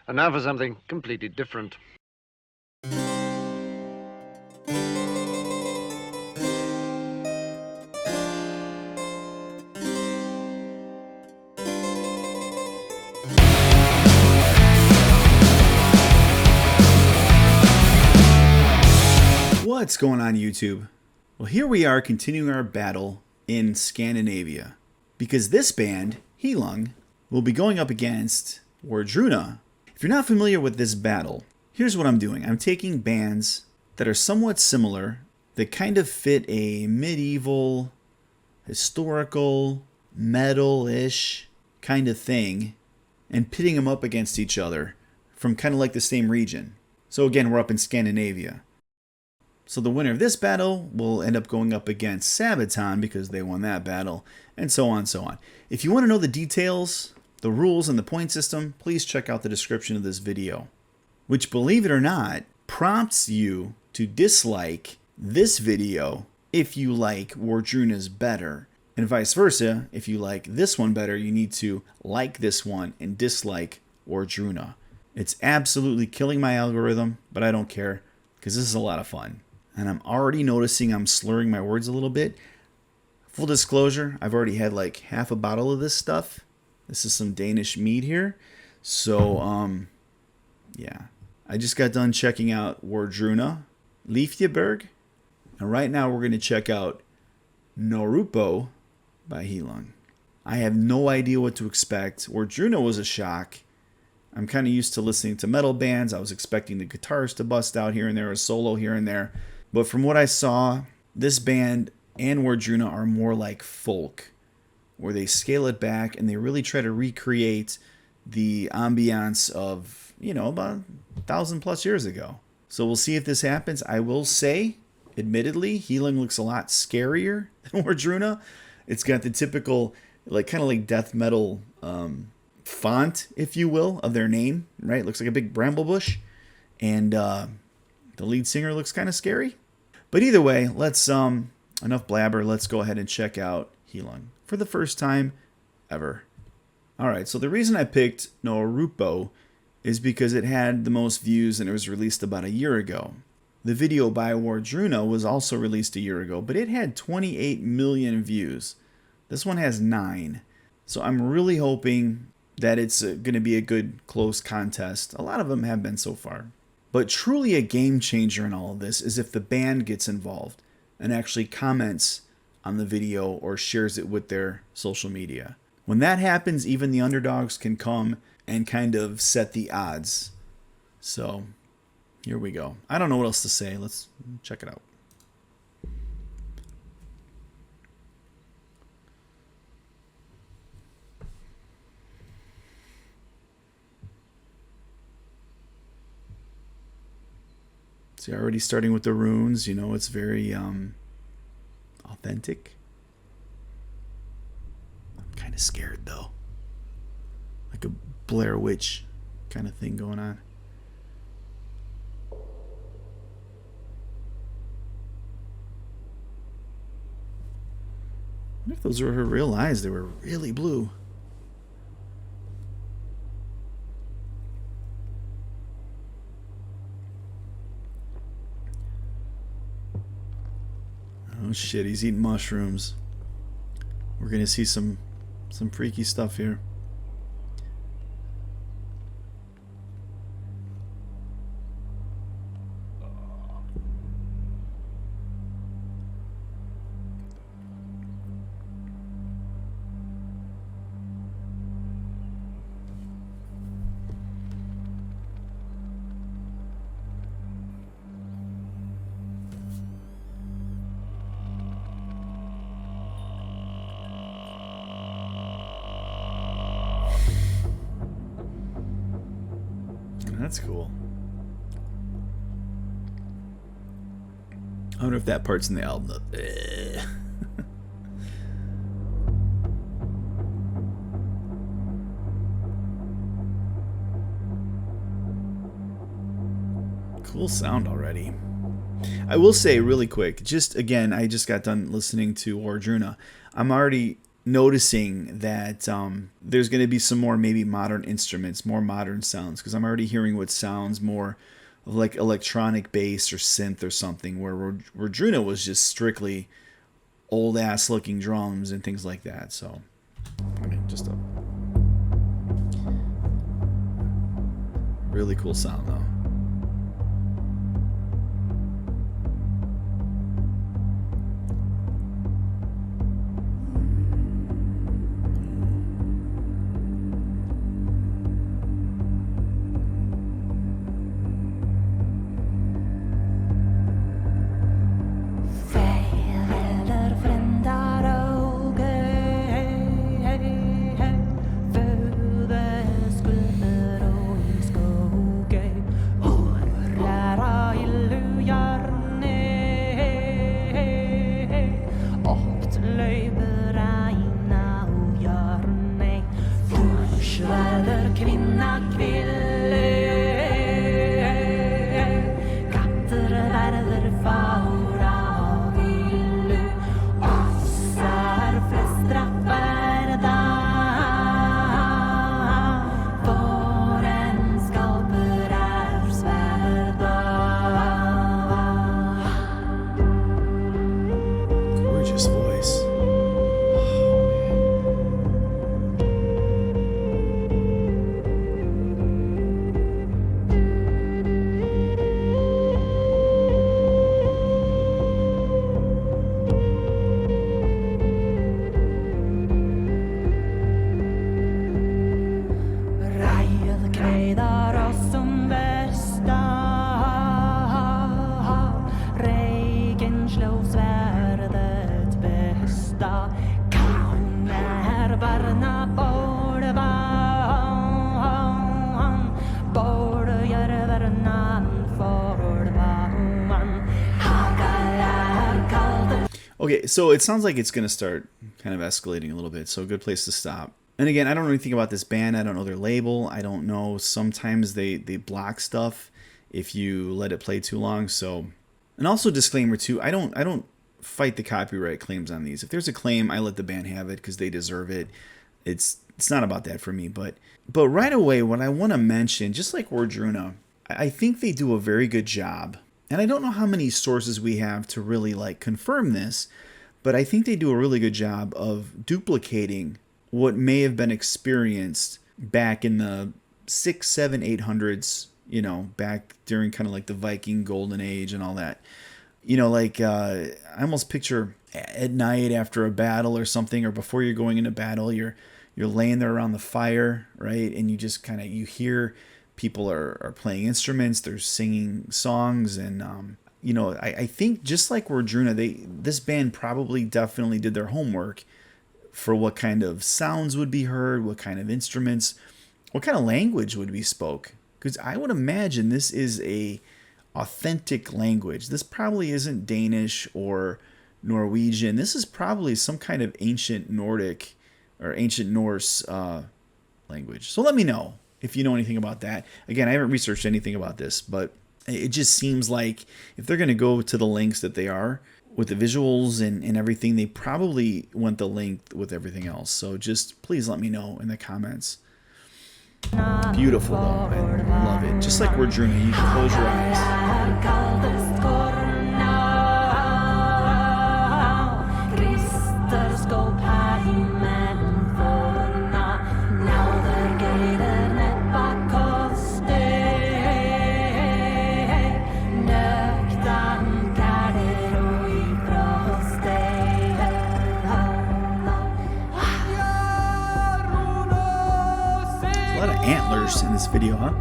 And now for something completely different. What's going on, YouTube? Well, here we are continuing our battle in Scandinavia, because this band, Heilung, will be going up against Wardruna. If you're not familiar with this battle, here's what I'm doing. I'm taking bands that are somewhat similar, that kind of fit a medieval, historical, metal-ish kind of thing, and pitting them up against each other from kind of like the same region. So again, we're up in Scandinavia. So the winner of this battle will end up going up against Sabaton because they won that battle, and so on and so on. If you want to know the details, the rules, and the point system, please check out the description of this video, which, believe it or not, prompts you to dislike this video if you like Wardruna's better, and vice versa. If you like this one better, you need to like this one and dislike Wardruna. It's absolutely killing my algorithm, but I don't care because this is a lot of fun. And I'm already noticing I'm slurring my words a little bit. Full disclosure, I've already had like half a bottle of this stuff. This is some Danish mead here. So, yeah. I just got done checking out Wardruna, Leifjeberg. And right now we're going to check out Norupo by Heilung. I have no idea what to expect. Wardruna was a shock. I'm kind of used to listening to metal bands. I was expecting the guitars to bust out here and there, a solo here and there. But from what I saw, this band and Wardruna are more like folk, where they scale it back and they really try to recreate the ambiance of, about 1,000+ years ago. So we'll see if this happens. I will say, admittedly, Heilung looks a lot scarier than Wardruna. It's got the typical, kind of like death metal font, if you will, of their name, right? It looks like a big bramble bush. And the lead singer looks kind of scary. But either way, let's enough blabber. Let's go ahead and check out Heilung for the first time ever. All right, so the reason I picked Norupo is because it had the most views and it was released about a year ago. The video by Wardruna was also released a year ago, but it had 28 million views. This one has 9. So I'm really hoping that it's going to be a good, close contest. A lot of them have been so far. But truly a game changer in all of this is if the band gets involved and actually comments on the video or shares it with their social media. When that happens, even the underdogs can come and kind of set the odds. So here we go. I don't know what else to say. Let's check it out. See, already starting with the runes, it's very authentic. I'm kind of scared, though. Like a Blair Witch kind of thing going on. I wonder if those were her real eyes. They were really blue. Oh shit, he's eating mushrooms. We're gonna see some freaky stuff here. That's cool. I wonder if that part's in the album. Cool sound already. I will say really quick, just again, I just got done listening to Wardruna. I'm already noticing that there's going to be some more maybe modern instruments, more modern sounds, because I'm already hearing what sounds more of like electronic bass or synth or something, where Wardruna was just strictly old ass looking drums and things like that. So I mean, just a really cool sound though. Okay, so it sounds like it's going to start kind of escalating a little bit, so a good place to stop. And again, I don't know anything about this band. I don't know their label. I don't know. Sometimes they block stuff if you let it play too long. So, and also disclaimer too, I don't fight the copyright claims on these. If there's a claim, I let the band have it because they deserve it. It's not about that for me. But right away, what I want to mention, just like Wardruna, I think they do a very good job. And I don't know how many sources we have to really like confirm this, but I think they do a really good job of duplicating what may have been experienced back in the 600s, 700s, 800s, you know, back during kind of like the Viking golden age and all that. You know, like I almost picture at night after a battle or something, or before you're going into battle, you're laying there around the fire, right? And you just kind of, you hear people are playing instruments, they're singing songs, and you know, I think just like Wardruna, this band probably definitely did their homework for what kind of sounds would be heard, what kind of instruments, what kind of language would be spoke. Because I would imagine this is a authentic language. This probably isn't Danish or Norwegian. This is probably some kind of ancient Nordic or ancient Norse language. So let me know if you know anything about that. Again, I haven't researched anything about this, but it just seems like if they're going to go to the lengths that they are with the visuals and everything, they probably went the length with everything else. So just please let me know in the comments. Beautiful though, I love it. Just like Wardruna, you can close your eyes. Antlers in this video, huh?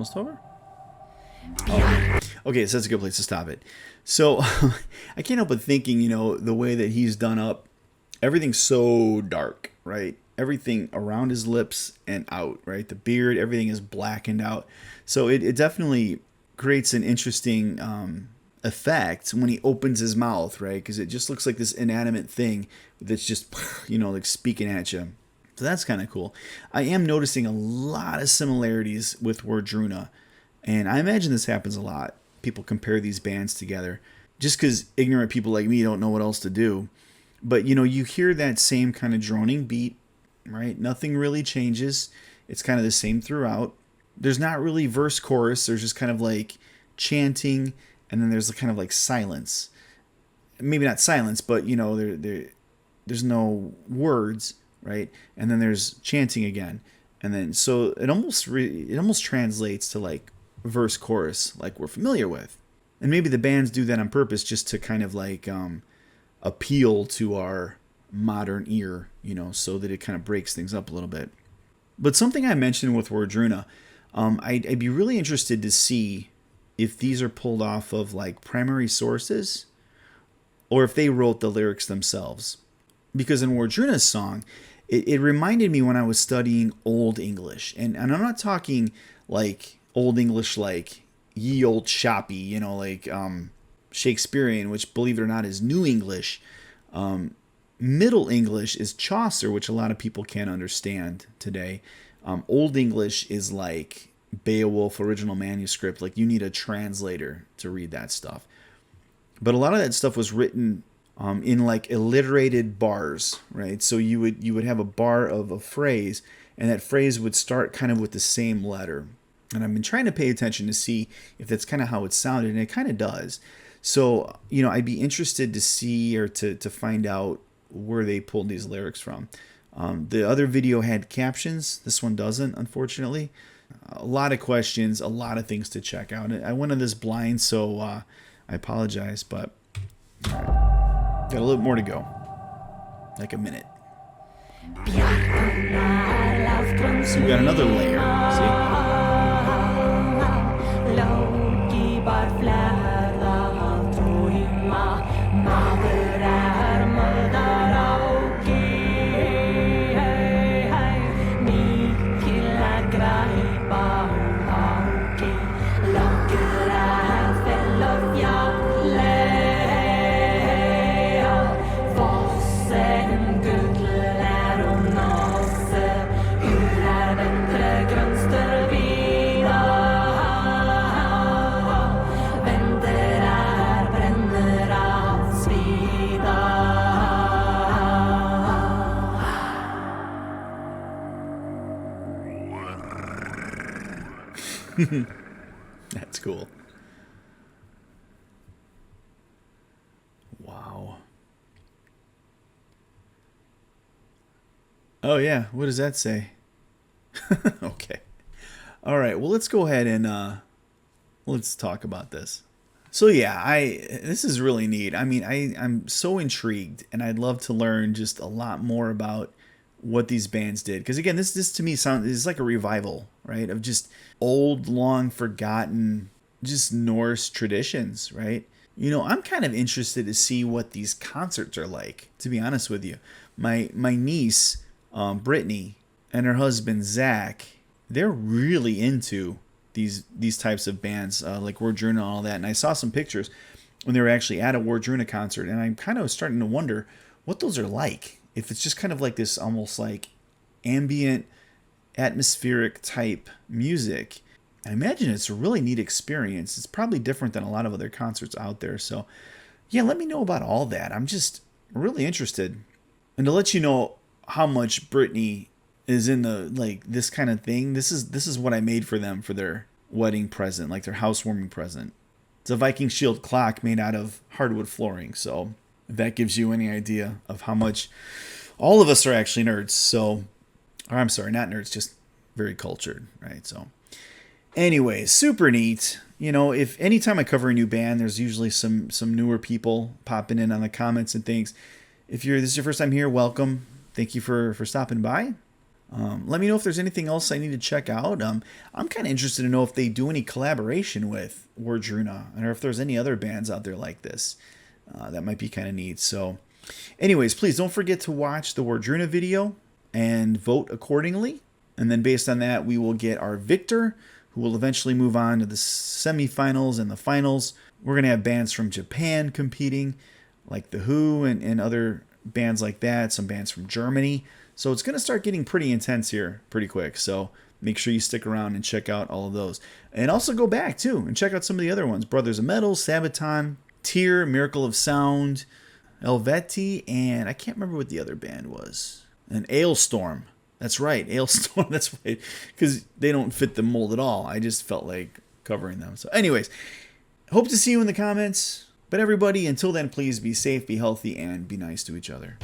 almost over. Okay, so that's a good place to stop it. So I can't help but thinking, the way that he's done up, everything's so dark, right? Everything around his lips and out, right? The beard, everything is blackened out. So it definitely creates an interesting effect when he opens his mouth, right? Because it just looks like this inanimate thing that's just, like speaking at you. So that's kind of cool. I am noticing a lot of similarities with Wardruna. And I imagine this happens a lot. People compare these bands together just because ignorant people like me don't know what else to do. But, you hear that same kind of droning beat, right? Nothing really changes. It's kind of the same throughout. There's not really verse chorus. There's just kind of like chanting, and then there's kind of like silence. Maybe not silence, but, there's no words, right? And then there's chanting again. And then so it almost translates to like verse chorus like we're familiar with. And maybe the bands do that on purpose just to kind of like appeal to our modern ear, so that it kind of breaks things up a little bit. But something I mentioned with Wardruna, I'd be really interested to see if these are pulled off of like primary sources or if they wrote the lyrics themselves. Because in Wardruna's song, it reminded me when I was studying Old English. And I'm not talking like Old English like ye old shoppy, like Shakespearean, which believe it or not is New English. Middle English is Chaucer, which a lot of people can't understand today. Old English is like Beowulf original manuscript. Like you need a translator to read that stuff. But a lot of that stuff was written in like alliterated bars, right? So you would have a bar of a phrase, and that phrase would start kind of with the same letter. And I've been trying to pay attention to see if that's kind of how it sounded, and it kind of does. So, I'd be interested to see or to find out where they pulled these lyrics from. The other video had captions. This one doesn't, unfortunately. A lot of questions, a lot of things to check out. I went on this blind, so I apologize, but all right. Got a little more to go. Like a minute. So we got another layer. See? That's cool. Wow. Oh yeah, what does that say? Okay. All right, well let's go ahead and let's talk about this. So yeah, this is really neat. I mean, I'm so intrigued, and I'd love to learn just a lot more about what these bands did, because again, this to me is like a revival, right, of just old, long forgotten, just Norse traditions, right? I'm kind of interested to see what these concerts are like, to be honest with you. My niece Brittany and her husband Zach, they're really into these types of bands like Wardruna and all that, and I saw some pictures when they were actually at a Wardruna concert, and I'm kind of starting to wonder what those are like. If it's just kind of like this almost like ambient, atmospheric type music, I imagine it's a really neat experience. It's probably different than a lot of other concerts out there. So yeah, let me know about all that. I'm just really interested. And to let you know how much Brittany is in the like this kind of thing, this is what I made for them for their wedding present, like their housewarming present. It's a Viking shield clock made out of hardwood flooring. So if that gives you any idea of how much all of us are actually nerds. So, or I'm sorry, not nerds, just very cultured, right? So anyways, super neat. If anytime I cover a new band, there's usually some newer people popping in on the comments and things. If this is your first time here, welcome. Thank you for stopping by. Let me know if there's anything else I need to check out. I'm kind of interested to know if they do any collaboration with Wardruna, or if there's any other bands out there like this. That might be kind of neat. So, anyways, please don't forget to watch the Wardruna video and vote accordingly. And then based on that, we will get our victor, who will eventually move on to the semifinals and the finals. We're going to have bands from Japan competing, like The Who and other bands like that, some bands from Germany. So it's going to start getting pretty intense here pretty quick. So make sure you stick around and check out all of those. And also go back, too, and check out some of the other ones. Brothers of Metal, Sabaton, Tyr, Miracle of Sound, Eluveitie, and I can't remember what the other band was. And Alestorm. That's right, Alestorm. That's right, because they don't fit the mold at all. I just felt like covering them. So anyways, hope to see you in the comments. But everybody, until then, please be safe, be healthy, and be nice to each other.